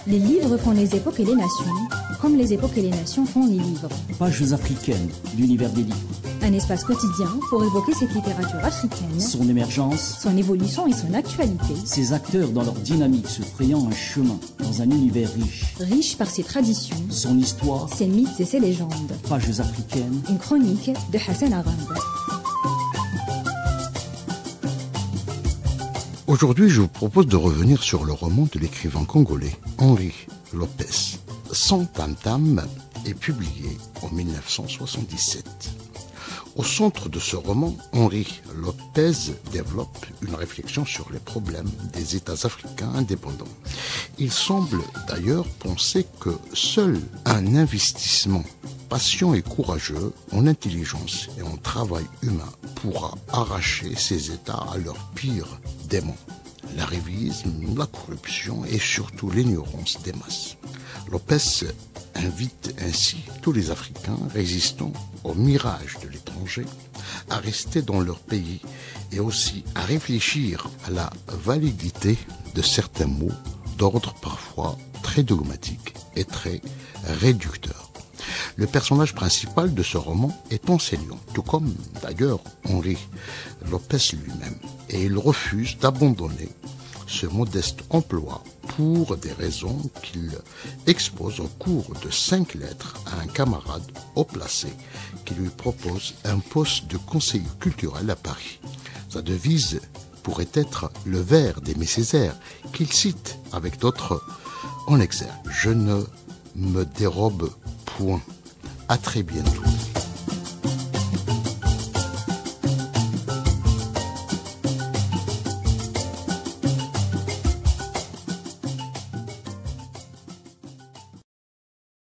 Les livres font les époques et les nations, comme les époques et les nations font les livres. Pages africaines, l'univers des livres. Un espace quotidien pour évoquer cette littérature africaine, Son émergence, son évolution et son actualité. ses acteurs dans leur dynamique se frayant un chemin dans un univers riche. Riche par ses traditions, Son histoire, ses mythes et ses légendes. Pages africaines. Une chronique de Hassan Arambe. Aujourd'hui, je vous propose de revenir sur le roman de l'écrivain congolais Henri Lopez. Sans tam-tam est publié en 1977. Au centre de ce roman, Henri Lopez développe une réflexion sur les problèmes des États africains indépendants. Il semble d'ailleurs penser que seul un investissement patient et courageux en intelligence et en travail humain pourra arracher ces États à leur pire démon, l'arrivisme, la corruption et surtout l'ignorance des masses. Lopez invite ainsi tous les Africains résistant au mirage de l'étranger à rester dans leur pays et aussi à réfléchir à la validité de certains mots d'ordre parfois très dogmatique et très réducteur. Le personnage principal de ce roman est enseignant, tout comme d'ailleurs Henri Lopez lui-même, et il refuse d'abandonner ce modeste emploi pour des raisons qu'il expose au cours de 5 lettres à un camarade haut placé qui lui propose un poste de conseiller culturel à Paris. Sa devise pourrait être le vers d'Aimé Césaire, qu'il cite avec d'autres en exergue. Je ne me dérobe point. À très bientôt.